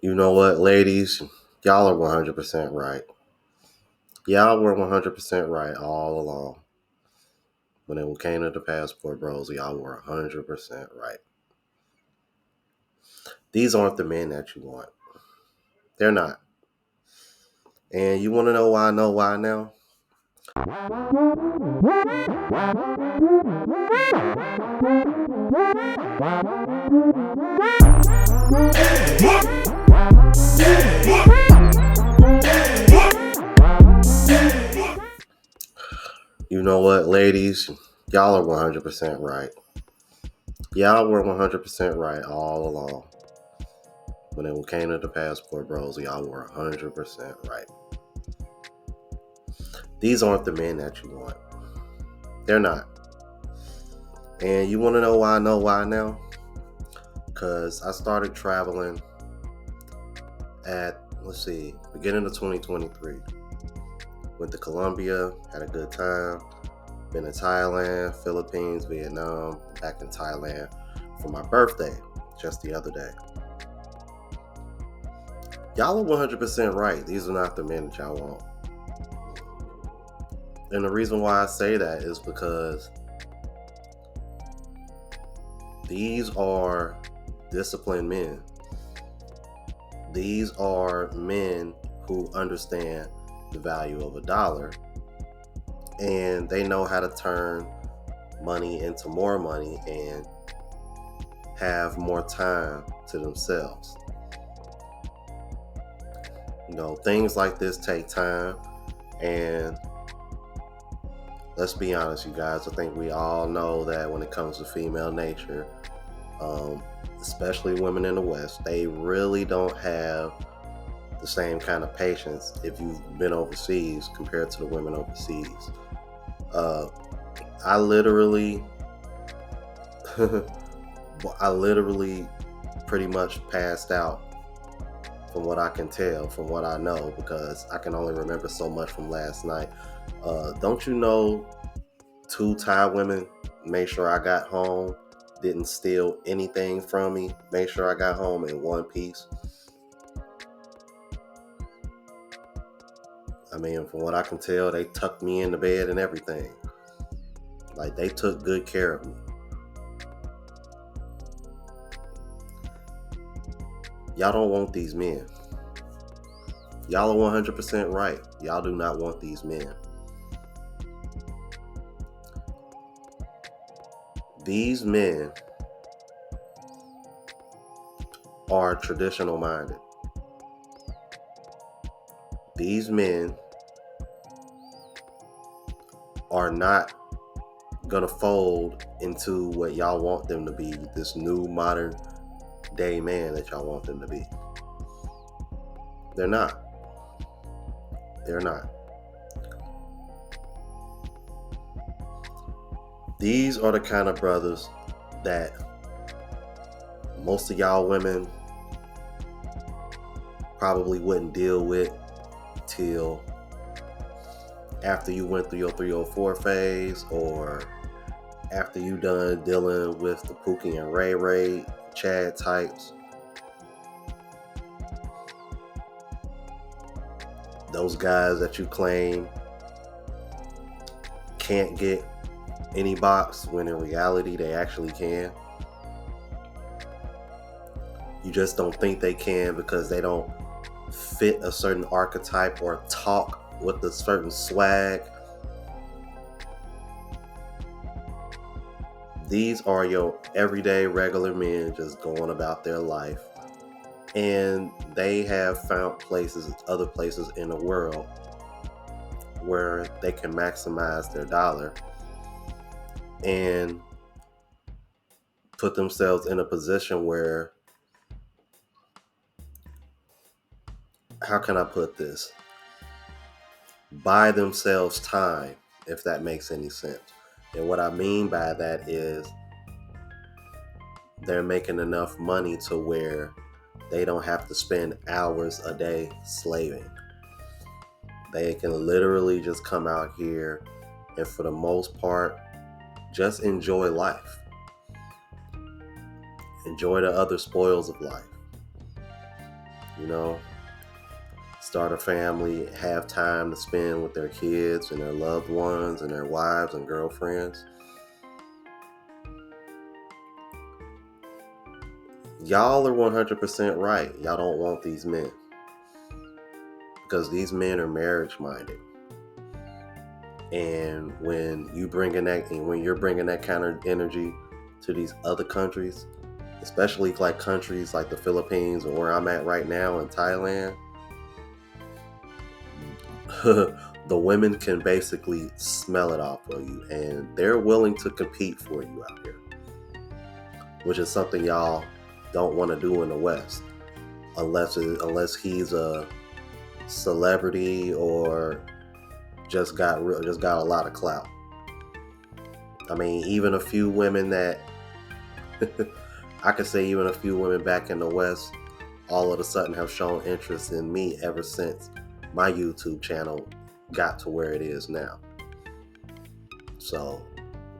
You know what, ladies? Y'all are 100% right. Y'all were 100% right all along. When it came to the passport bros, y'all were 100% right. These aren't the men that you want. They're not. And you want to know why I know why now? You know what, ladies? Y'all are 100% right. Y'all were 100% right all along. When it came to the passport bros, y'all were 100% right. These aren't the men that you want. They're not. And you want to know why I know why now? Because I started traveling at, beginning of 2023. Went to Colombia, had a good time. Been in Thailand, Philippines, Vietnam, back in Thailand for my birthday just the other day. Y'all are 100% right. These are not the men that y'all want. And the reason why I say that is because these are disciplined men. These are men who understand the value of a dollar, and they know how to turn money into more money and have more time to themselves. You know, things like this take time, and let's be honest, you guys, I think we all know that when it comes to female nature, especially women in the West, they really don't have the same kind of patience if you've been overseas compared to the women overseas. I literally pretty much passed out from what I can tell, from what I know, because I can only remember so much from last night. Don't you know, 2 Thai women made sure I got home, didn't steal anything from me, made sure I got home in one piece. I mean, from what I can tell, they tucked me in the bed and everything. Like, they took good care of me. Y'all don't want these men. Y'all are 100% right. Y'all do not want these men. These men are traditional minded. These men are not gonna fold into what y'all want them to be, this new modern day man that y'all want them to be. They're not. They're not. These are the kind of brothers that most of y'all women probably wouldn't deal with till after you went through your 304 phase, or after you done dealing with the Pookie and Ray Ray, Chad types. Those guys that you claim can't get any box when in reality they actually can. You just don't think they can because they don't fit a certain archetype or talk with a certain swag. These are your everyday regular men just going about their life, and they have found other places in the world where they can maximize their dollar and put themselves in a position where, how can I put this? Buy themselves time, if that makes any sense. And what I mean by that is they're making enough money to where they don't have to spend hours a day slaving. They can literally just come out here and, for the most part, just enjoy life. Enjoy the other spoils of life. you know, start a family, have time to spend with their kids and their loved ones and their wives and girlfriends. Y'all are 100% right. Y'all don't want these men because these men are marriage minded. And when you're bringing that kind of energy to these other countries, especially like countries like the Philippines or where I'm at right now in Thailand, the women can basically smell it off of you, and they're willing to compete for you out here, which is something y'all don't want to do in the West, unless he's a celebrity or just got a lot of clout. I mean, even a few women that I could say even a few women back in the West all of a sudden have shown interest in me ever since my YouTube channel got to where it is now. So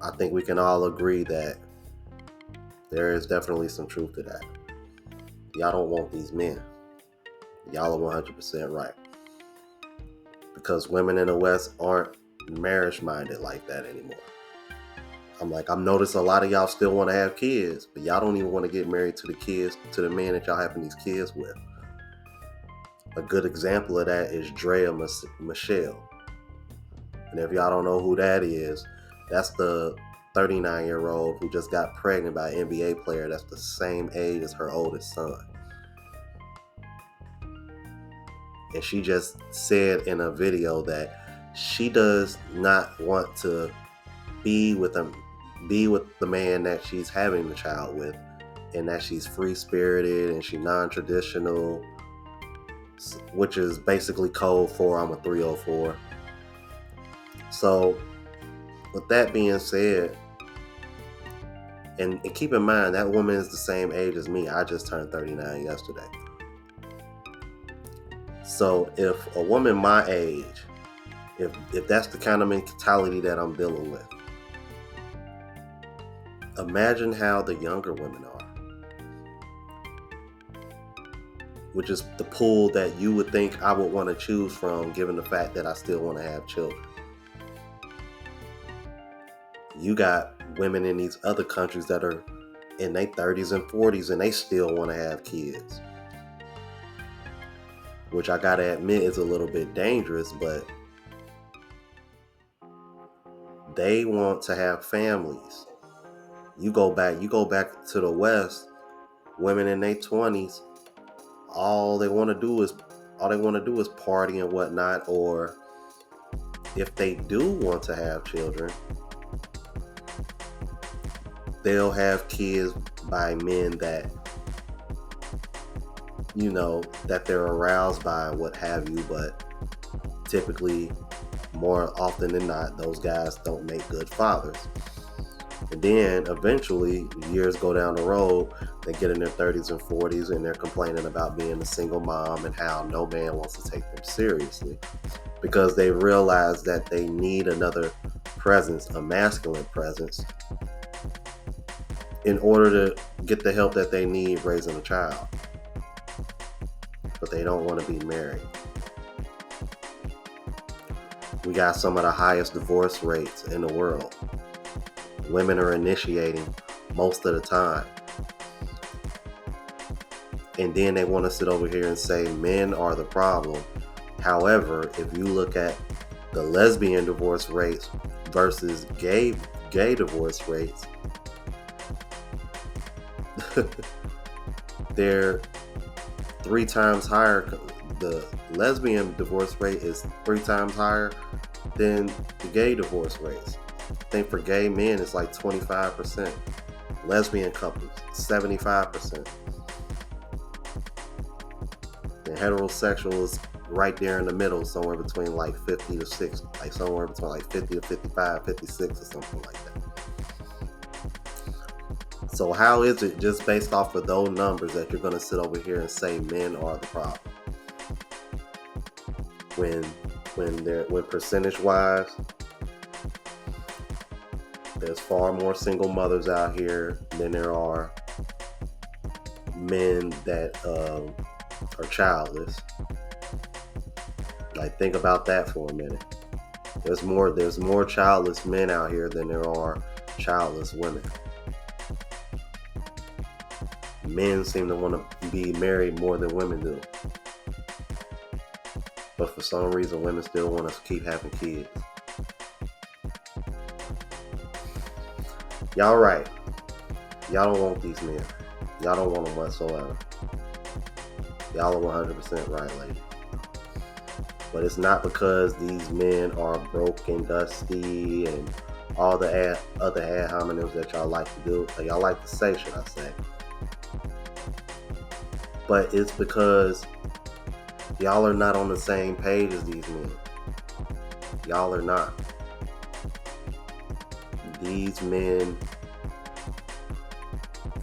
I think we can all agree that there is definitely some truth to that. Y'all don't want these men. Y'all are 100% right. Because women in the West aren't marriage minded like that anymore. I'm noticing a lot of y'all still want to have kids, but y'all don't even want to get married to the man that y'all having these kids with. A good example of that is Drea Michelle. And if y'all don't know who that is, that's the 39-year-old who just got pregnant by an NBA player that's the same age as her oldest son. And she just said in a video that she does not want to be with the man that she's having the child with, and that she's free-spirited and she's non-traditional, which is basically code for I'm a 304. So with that being said, and keep in mind that woman is the same age as me. I just turned 39 yesterday. So if a woman my age, if that's the kind of mentality that I'm dealing with, imagine how the younger women are, which is the pool that you would think I would want to choose from, given the fact that I still want to have children. You got women in these other countries that are in their 30s and 40s and they still want to have kids, which I gotta admit is a little bit dangerous, but they want to have families. You go back to the West, women in their 20s, all they want to do is party and whatnot. Or if they do want to have children, they'll have kids by men that, that they're aroused by and what have you. But typically, more often than not, those guys don't make good fathers. And then eventually, years go down the road, they get in their 30s and 40s and they're complaining about being a single mom and how no man wants to take them seriously, because they realize that they need another presence, a masculine presence, in order to get the help that they need raising a child. But they don't want to be married. We got some of the highest divorce rates in the world. Women are initiating most of the time. And then they want to sit over here and say men are the problem. However, if you look at the lesbian divorce rates versus gay divorce rates, they're 3 times higher. The lesbian divorce rate is 3 times higher than the gay divorce rates. I think for gay men it's like 25%. Lesbian couples, 75%. And heterosexual is right there in the middle, somewhere between like 50 to 60, like somewhere between like 50 to 55, 56 or something like that. So how is it, just based off of those numbers, that you're going to sit over here and say men are the problem? When percentage wise, there's far more single mothers out here than there are men that are childless. Like, think about that for a minute. There's more childless men out here than there are childless women. Men seem to want to be married more than women do. But for some reason, women still want us to keep having kids. Y'all right. Y'all don't want these men. Y'all don't want them whatsoever. Y'all are 100% right, lady. But it's not because these men are broke and dusty and all the other ad hominems that y'all like to do, or y'all like to say, should I say. But it's because y'all are not on the same page as these men. Y'all are not. These men,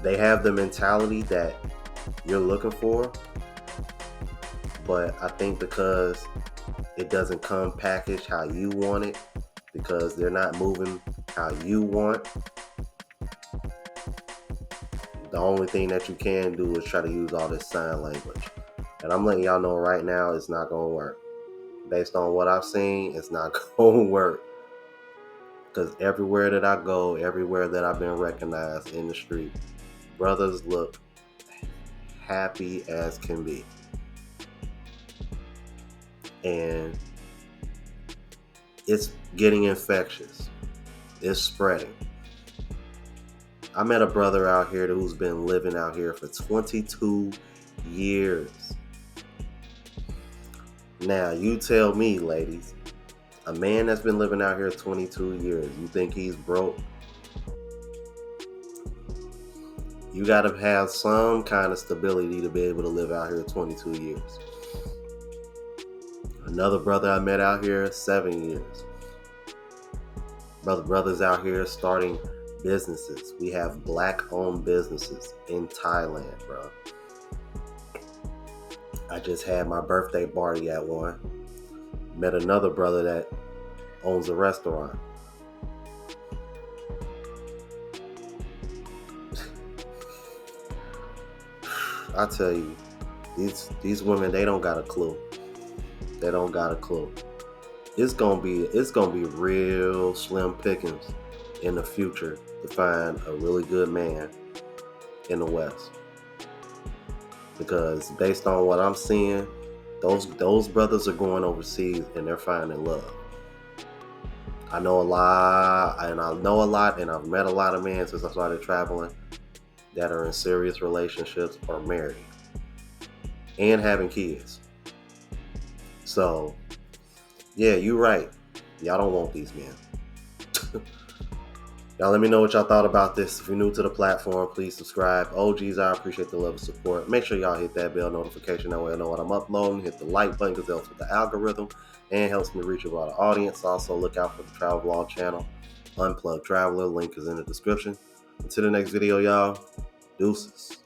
they have the mentality that you're looking for, but I think because it doesn't come packaged how you want it, because they're not moving how you want, the only thing that you can do is try to use all this sign language. And I'm letting y'all know right now, it's not going to work. Based on what I've seen, it's not going to work. Because everywhere that I go, everywhere that I've been recognized in the street, brothers look happy as can be. And it's getting infectious. It's spreading. I met a brother out here who's been living out here for 22 years. Now, you tell me, ladies, a man that's been living out here 22 years, you think he's broke? You got to have some kind of stability to be able to live out here 22 years. Another brother I met out here, 7 years. Brothers out here starting businesses. We have black-owned businesses in Thailand, bro. I just had my birthday party at one. Met another brother that owns a restaurant. I tell you, these women, they don't got a clue. They don't got a clue. It's gonna be real slim pickings in the future to find a really good man in the West. Because based on what I'm seeing, those brothers are going overseas and they're finding love. I know a lot, and I've met a lot of men since I started traveling that are in serious relationships or married and having kids. So, yeah, you're right. Y'all don't want these men. Y'all let me know what y'all thought about this. If you're new to the platform, please subscribe. OGs, I appreciate the love and support. Make sure y'all hit that bell notification. That way I know what I'm uploading. Hit the like button because it helps with the algorithm and helps me reach a broader audience. Also, look out for the travel vlog channel, Unplugged Traveler. Link is in the description. Until the next video, y'all. Deuces.